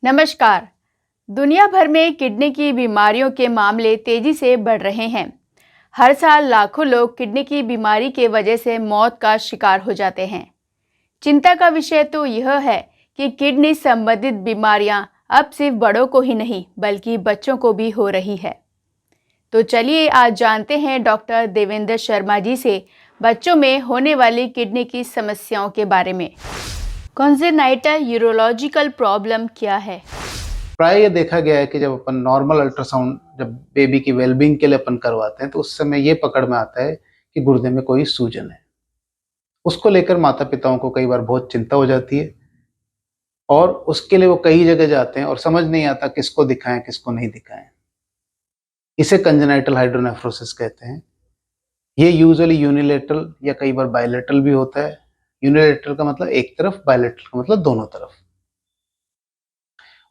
नमस्कार। दुनिया भर में किडनी की बीमारियों के मामले तेजी से बढ़ रहे हैं। हर साल लाखों लोग किडनी की बीमारी के वजह से मौत का शिकार हो जाते हैं। चिंता का विषय तो यह है कि किडनी संबंधित बीमारियां अब सिर्फ बड़ों को ही नहीं बल्कि बच्चों को भी हो रही है। तो चलिए आज जानते हैं डॉक्टर देवेंद्र शर्मा जी से बच्चों में होने वाली किडनी की समस्याओं के बारे में। कॉन्जेनाइटल यूरोलॉजिकल प्रॉब्लम क्या है? प्राय ये देखा गया है कि जब अपन नॉर्मल अल्ट्रासाउंड जब बेबी की वेलबींग के लिए अपन करवाते हैं तो उस समय ये पकड़ में आता है कि गुर्दे में कोई सूजन है। उसको लेकर माता पिताओं को कई बार बहुत चिंता हो जाती है और उसके लिए वो कई जगह जाते हैं और समझ नहीं आता किसको दिखाएं किसको नहीं दिखाएं। इसे कंजेनाइटल हाइड्रोनेफ्रोसिस कहते हैं। ये यूजुअली यूनिलेटरल या कई बार बायलेटरल भी होता है। यूनिलेटरल का मतलब एक तरफ, बायलेटरल का मतलब दोनों तरफ।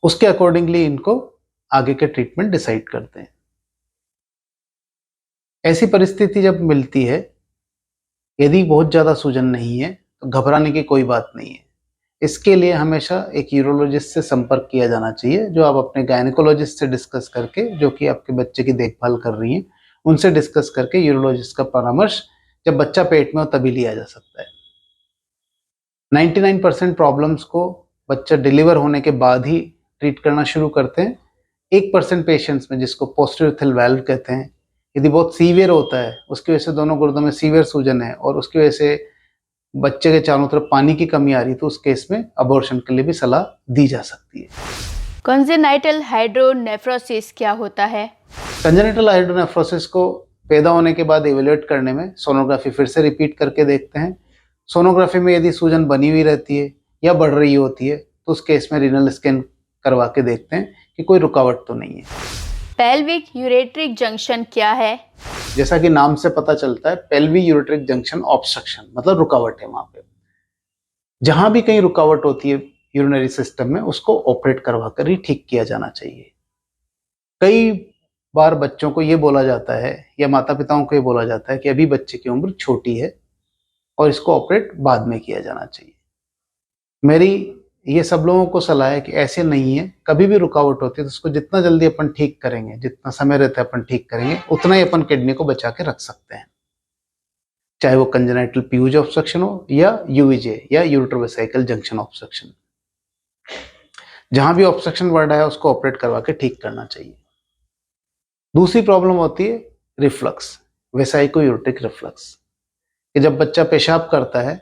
उसके अकॉर्डिंगली इनको आगे के ट्रीटमेंट डिसाइड करते हैं। ऐसी परिस्थिति जब मिलती है, यदि बहुत ज़्यादा सूजन नहीं है तो घबराने की कोई बात नहीं है। इसके लिए हमेशा एक यूरोलॉजिस्ट से संपर्क किया जाना चाहिए, जो आप अपने गायनेकोलॉजिस्ट से डिस्कस करके, जो कि आपके बच्चे की देखभाल कर रही हैं, उनसे डिस्कस करके यूरोलॉजिस्ट का परामर्श जब बच्चा पेट में हो तभी लिया जा सकता है। 99% प्रॉब्लम्स को बच्चा डिलीवर होने के बाद ही ट्रीट करना शुरू करते हैं। 1% पेशेंट्स में, जिसको पोस्टीरियर वाल्व कहते हैं, यदि बहुत सीवियर होता है, उसकी वजह से दोनों गुर्दों में सीवियर सूजन है और उसकी वजह से बच्चे के चारों तरफ पानी की कमी आ रही है, तो उस केस में अबॉर्शन के लिए भी सलाह दी जा सकती है। कॉन्जेनाइटल हाइड्रोनेफ्रोसिस क्या होता है? कंजेनिटल हाइड्रोनेफ्रोसिस को पैदा होने के बाद इवेल्युएट करने में सोनोग्राफी फिर से रिपीट करके देखते हैं। सोनोग्राफी में यदि सूजन बनी हुई रहती है या बढ़ रही होती है तो उस केस में रीनल स्कैन करवा के देखते हैं कि कोई रुकावट तो नहीं है। पेल्विक यूरेट्रिक जंक्शन क्या है? जैसा कि नाम से पता चलता है, पेल्विक यूरेट्रिक जंक्शन ऑब्स्ट्रक्शन मतलब रुकावट है। वहां पे जहां भी कहीं रुकावट होती है यूरिनरी सिस्टम में, उसको ऑपरेट करवा कर ही ठीक किया जाना चाहिए। कई बार बच्चों को ये बोला जाता है या माता पिताओं को ये बोला जाता है कि अभी बच्चे की उम्र छोटी है और इसको ऑपरेट बाद में किया जाना चाहिए। मेरी ये सब लोगों को सलाह है कि ऐसे नहीं है। कभी भी रुकावट होती है तो उसको जितना जल्दी अपन ठीक करेंगे, जितना समय रहता है अपन ठीक करेंगे, उतना ही अपन किडनी को बचा के रख सकते हैं। चाहे वो कंजेनाइटल प्यूज ऑब्स्ट्रक्शन हो या यूवीजे या यूरेट्रोवेसिकल जंक्शन ऑब्स्ट्रक्शन, जहां भी ऑब्स्ट्रक्शन बढ़ रहा है उसको ऑपरेट करवा के ठीक करना चाहिए। दूसरी प्रॉब्लम होती है रिफ्लक्स, वेसाइको यूरेटिक रिफ्लक्स, कि जब बच्चा पेशाब करता है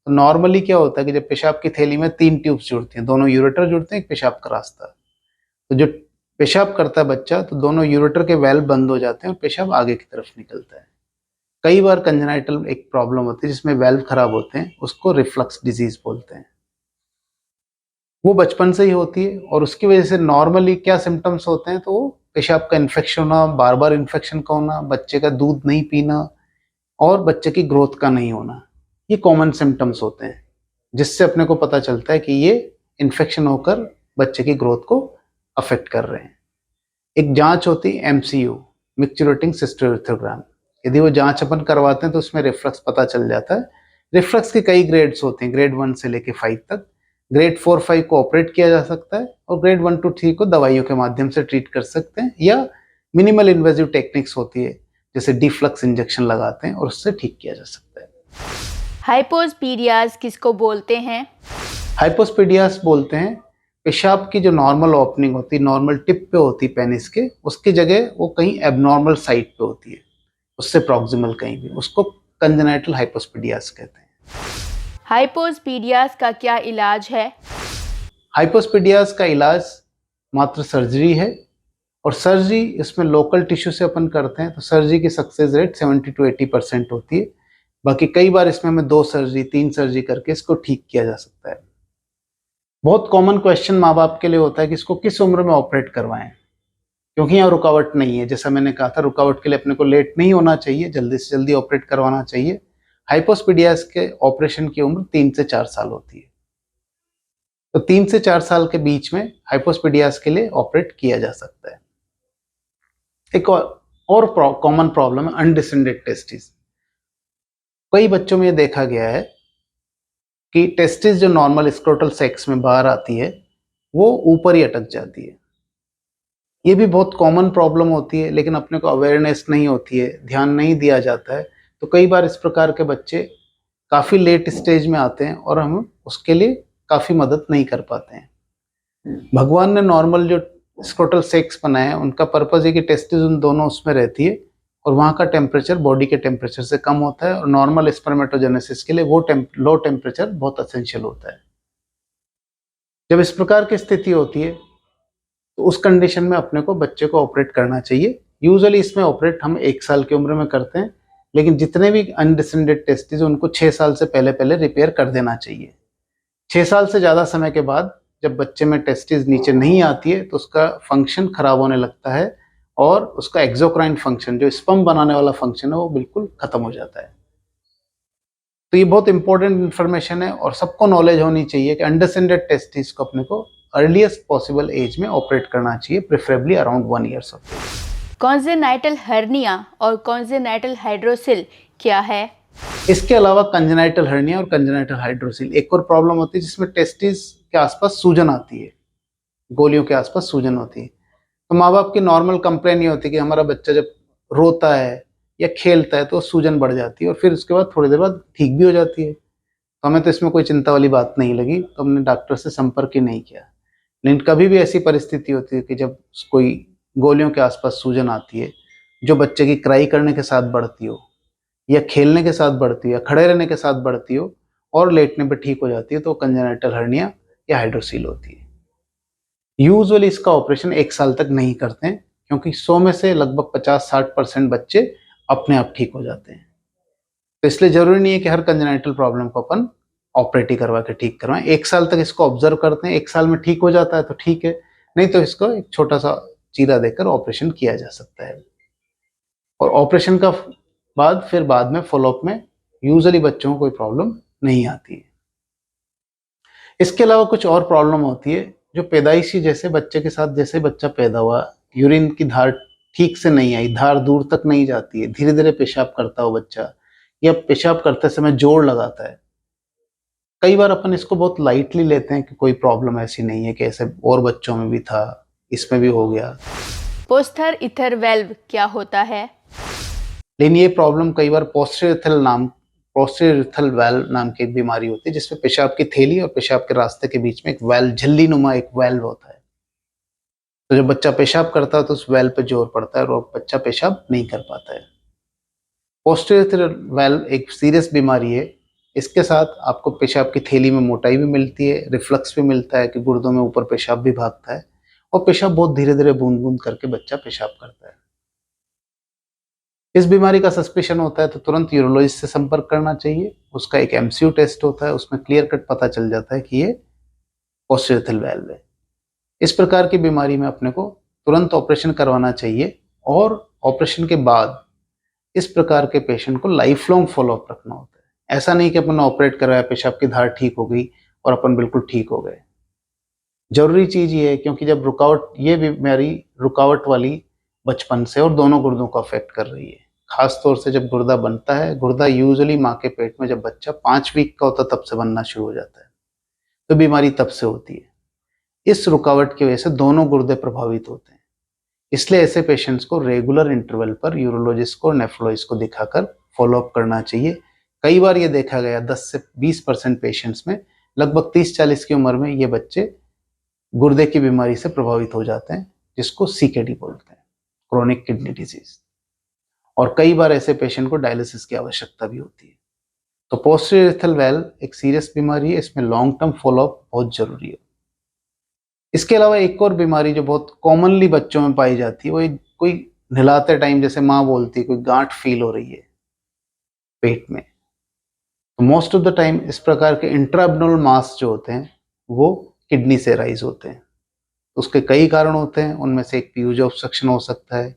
तो नॉर्मली क्या होता है कि जब पेशाब की थैली में 3 ट्यूब्स जुड़ती हैं, दोनों यूरेटर जुड़ते हैं, एक पेशाब का रास्ता। तो जो पेशाब करता है बच्चा तो दोनों यूरेटर के वेल्व बंद हो जाते हैं और पेशाब आगे की तरफ निकलता है। कई बार कंजेनाइटल एक प्रॉब्लम होती है जिसमें वेल्व खराब होते हैं, उसको रिफ्लक्स डिजीज बोलते हैं। वो बचपन से ही होती है और उसकी वजह से नॉर्मली क्या सिम्टम्स होते हैं, तो वो पेशाब का इन्फेक्शन होना, बार बार इन्फेक्शन का होना, बच्चे का दूध नहीं पीना और बच्चे की ग्रोथ का नहीं होना, ये कॉमन सिम्टम्स होते हैं, जिससे अपने को पता चलता है कि ये इन्फेक्शन होकर बच्चे की ग्रोथ को अफेक्ट कर रहे हैं। एक जांच होती है MCU, मिक्चुरेटिंग सिस्टोलिथोग्राम। यदि वो जांच अपन करवाते हैं तो उसमें रिफ्लक्स पता चल जाता है। रिफ्लक्स के कई ग्रेड्स होते हैं, ग्रेड 1 से लेके 5 तक। ग्रेड 4-5 को ऑपरेट किया जा सकता है और ग्रेड 1 to 3 को दवाइयों के माध्यम से ट्रीट कर सकते हैं, या मिनिमल इन्वेजिव टेक्निक्स होती है जैसे डिफ्लक्स इंजेक्शन लगाते हैं और उससे ठीक किया जा सकता है। हाइपोस्पीडियाज किसको बोलते हैं? हाइपोस्पीडियास बोलते हैं पेशाब की जो नॉर्मल ओपनिंग होती है, नॉर्मल टिप पे होती है पेनिस के, उसकी जगह वो कहीं एबनॉर्मल साइट पे होती है, उससे प्रॉक्सिमल कहीं भी, उसको कंजेनाइटल हाइपोस्पीडियास कहते हैं। हाइपोस्पीडियाज का क्या इलाज है? हाइपोस्पीडियास का इलाज मात्र सर्जरी है और सर्जरी इसमें लोकल टिश्यू से अपन करते हैं तो सर्जरी की सक्सेस रेट 70 to 80% होती है। बाकी कई बार इसमें हमें 2 सर्जरी 3 सर्जरी करके इसको ठीक किया जा सकता है। बहुत कॉमन क्वेश्चन माँ बाप के लिए होता है कि इसको किस उम्र में ऑपरेट करवाएं, क्योंकि यहाँ रुकावट नहीं है। जैसा मैंने कहा था, रुकावट के लिए अपने को लेट नहीं होना चाहिए, जल्दी से जल्दी ऑपरेट करवाना चाहिए। हाइपोस्पीडियास के ऑपरेशन की उम्र 3 से 4 साल होती है, तो 3 से 4 साल के बीच में हाइपोस्पीडियास के लिए ऑपरेट किया जा सकता है। एक और कॉमन प्रॉब्लम है अनडिसेंडेड टेस्टिस। कई बच्चों में ये देखा गया है कि टेस्टिस जो नॉर्मल स्क्रोटल सेक्स में बाहर आती है, वो ऊपर ही अटक जाती है। ये भी बहुत कॉमन प्रॉब्लम होती है, लेकिन अपने को अवेयरनेस नहीं होती है, ध्यान नहीं दिया जाता है, तो कई बार इस प्रकार के बच्चे काफ़ी लेट स्टेज में आते हैं और हम उसके लिए काफ़ी मदद नहीं कर पाते हैं। भगवान ने नॉर्मल जो स्क्रोटल सेक्स बनाए हैं, उनका पर्पज़ है कि टेस्टिस उन दोनों उसमें रहती है और वहाँ का टेम्परेचर बॉडी के टेम्परेचर से कम होता है, और नॉर्मल स्पर्मेटोजेनेसिस के लिए वो लो टेम्परेचर बहुत असेंशियल होता है। जब इस प्रकार की स्थिति होती है तो उस कंडीशन में अपने को बच्चे को ऑपरेट करना चाहिए। यूजुअली इसमें ऑपरेट हम 1 साल की उम्र में करते हैं, लेकिन जितने भी अनडिसेंडेड टेस्टिस उनको 6 साल से पहले रिपेयर कर देना चाहिए। 6 साल से ज़्यादा समय के बाद जब बच्चे में टेस्टिस नीचे नहीं आती है तो उसका फंक्शन खराब होने लगता है और उसका एक्सोक्राइन फंक्शन, जो स्पर्म बनाने वाला फंक्शन है, वो बिल्कुल खत्म हो जाता है। तो ये बहुत इंपॉर्टेंट इन्फॉर्मेशन है और सबको नॉलेज होनी चाहिए कि अनडिसेंडेड टेस्टिस को अपने को अर्लीस्ट पॉसिबल एज में ऑपरेट करना चाहिए, preferably around 1 years of age. Congenital hernia और कॉन्जेनाइटल हाइड्रोसिल क्या है? इसके अलावा कंजेनाइटल हर्निया और कंजेनाइटल हाइड्रोसिल एक और प्रॉब्लम होती है जिसमें टेस्टिस के आसपास सूजन आती है, गोलियों के आसपास सूजन होती है। तो माँ बाप की नॉर्मल कंप्लेन ये होती है कि हमारा बच्चा जब रोता है या खेलता है तो सूजन बढ़ जाती है और फिर उसके बाद थोड़ी देर बाद ठीक भी हो जाती है। तो हमें तो इसमें कोई चिंता वाली बात नहीं लगी, तो हमने डॉक्टर से संपर्क ही नहीं किया। लेकिन कभी भी ऐसी परिस्थिति होती है कि जब कोई गोलियों के आसपास सूजन आती है, जो बच्चे की क्राई करने के साथ बढ़ती हो या खेलने के साथ बढ़ती हो या खड़े रहने के साथ बढ़ती हो और लेटने पर ठीक हो जाती है, तो कंजेनाइटल हर्निया या हाइड्रोसील होती है। यूजुअली इसका ऑपरेशन 1 साल तक नहीं करते हैं, क्योंकि 100 में से लगभग 50-60% बच्चे अपने आप ठीक हो जाते हैं। तो इसलिए जरूरी नहीं है कि हर कंजेनाइटल प्रॉब्लम को अपन ऑपरेट ही करवा के ठीक करवाएं। 1 साल तक इसको ऑब्जर्व करते हैं, 1 साल में ठीक हो जाता है तो ठीक है, नहीं तो इसको एक छोटा सा चीरा देकर ऑपरेशन किया जा सकता है। और ऑपरेशन का बाद में फॉलोअप में यूजुअली बच्चों को कोई प्रॉब्लम नहीं आती है। इसके अलावा कुछ और प्रॉब्लम होती है जो पैदाइशी, जैसे बच्चे के साथ, जैसे बच्चा पैदा हुआ, यूरिन की धार ठीक से नहीं आई, धार दूर तक नहीं जाती है, धीरे धीरे पेशाब करता हो बच्चा, या पेशाब करते समय जोर लगाता है। कई बार अपन इसको बहुत लाइटली लेते हैं कि कोई प्रॉब्लम ऐसी नहीं है, कि ऐसे और बच्चों में भी था, इसमें भी हो गया। पोस्टर ईथर वेल्व क्या होता है? लेकिन ये प्रॉब्लम कई बार पोस्टेरियल वेल्व नाम की एक बीमारी होती है, जिसमें पेशाब की थैली और पेशाब के रास्ते के बीच में एक वेल्व, झिल्ली नुमा एक वेल्व होता है। तो जब बच्चा पेशाब करता है तो उस वेल्व पे जोर पड़ता है और बच्चा पेशाब नहीं कर पाता है। पोस्टेरियल वेल्व एक सीरियस बीमारी है। इसके साथ आपको पेशाब की थैली में मोटाई भी मिलती है, रिफ्लक्स भी मिलता है कि गुर्दों में ऊपर पेशाब भी भागता है, और पेशाब बहुत धीरे धीरे बूंद बूंद करके बच्चा पेशाब करता है। इस बीमारी का सस्पेशन होता है तो तुरंत यूरोलॉजिस्ट से संपर्क करना चाहिए। उसका एक एमसीयू टेस्ट होता है, उसमें क्लियर कट पता चल जाता है कि ये पोस्टेरियल वेल्व है। इस प्रकार की बीमारी में अपने को तुरंत ऑपरेशन करवाना चाहिए, और ऑपरेशन के बाद इस प्रकार के पेशेंट को लाइफ लॉन्ग फॉलोअप रखना होता है। ऐसा नहीं कि अपन ऑपरेट करवाया, पेशाब की धार ठीक हो गई और अपन बिल्कुल ठीक हो गए। जरूरी चीज ये है, क्योंकि जब ये बीमारी रुकावट वाली बचपन से और दोनों गुर्दों को अफेक्ट कर रही है। खास तौर से जब गुर्दा बनता है, गुर्दा यूजुअली माँ के पेट में जब बच्चा 5 वीक का होता है तब से बनना शुरू हो जाता है, तो बीमारी तब से होती है। इस रुकावट की वजह से दोनों गुर्दे प्रभावित होते हैं। इसलिए ऐसे पेशेंट्स को रेगुलर इंटरवल पर यूरोलॉजिस्ट को, नेफ्रोलॉजिस्ट को दिखाकर फॉलोअप करना चाहिए। कई बार ये देखा गया 10 से 20% पेशेंट्स में, लगभग 30-40 की उम्र में ये बच्चे गुर्दे की बीमारी से प्रभावित हो जाते हैं, जिसको सीकेडी बोलते हैं, क्रोनिक किडनी डिजीज। और कई बार ऐसे पेशेंट को डायलिसिस की आवश्यकता भी होती है। तो पोस्टेरियल वेल्व एक सीरियस बीमारी है, इसमें लॉन्ग टर्म फॉलोअप बहुत जरूरी है। इसके अलावा एक और बीमारी जो बहुत कॉमनली बच्चों में पाई जाती है, वो कोई नहलाते टाइम जैसे माँ बोलती है कोई गांठ फील हो रही है पेट में, तो मोस्ट ऑफ द टाइम इस प्रकार के इंट्राएब्डोमिनल मास जो होते हैं वो किडनी से राइज होते हैं। उसके कई कारण होते हैं, उनमें से एक पीयूज ऑब्स्ट्रक्शन हो सकता है,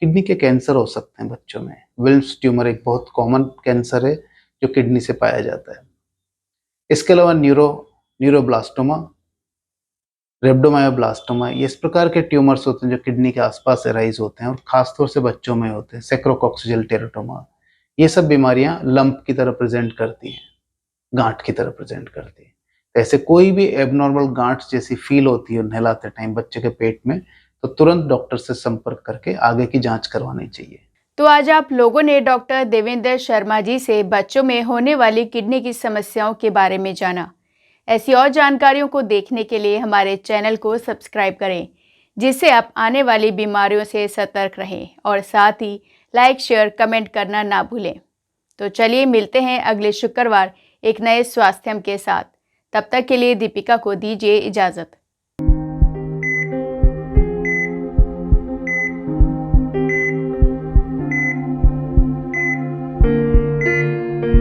किडनी के कैंसर हो सकते हैं बच्चों में। विल्म्स ट्यूमर एक बहुत कॉमन कैंसर है जो किडनी से पाया जाता है। इसके अलावा न्यूरोब्लास्टोमा, रेब्डोमायोब्लास्टोमा, ये इस प्रकार के ट्यूमर्स होते हैं जो किडनी के आसपास एराइज होते हैं और खासतौर से बच्चों में होते हैं। सैक्रोकॉक्सियल टेराटोमा, ये सब बीमारियां लंप की तरह प्रेजेंट करती हैं, गांठ की तरह प्रेजेंट करती हैं। ऐसे कोई भी एबनॉर्मल गांठ जैसी फील होती है नहलाते टाइम बच्चे के पेट में, तो तुरंत डॉक्टर से संपर्क करके आगे की जांच करवानी चाहिए। तो आज आप लोगों ने डॉक्टर देवेंद्र शर्मा जी से बच्चों में होने वाली किडनी की समस्याओं के बारे में जाना। ऐसी और जानकारियों को देखने के लिए हमारे चैनल को सब्सक्राइब करें, जिससे आप आने वाली बीमारियों से सतर्क रहें और साथ ही लाइक, शेयर, कमेंट करना ना भूलें। तो चलिए मिलते हैं अगले शुक्रवार एक नए स्वास्थ्यम के साथ। तब तक के लिए दीपिका को दीजिए इजाज़त।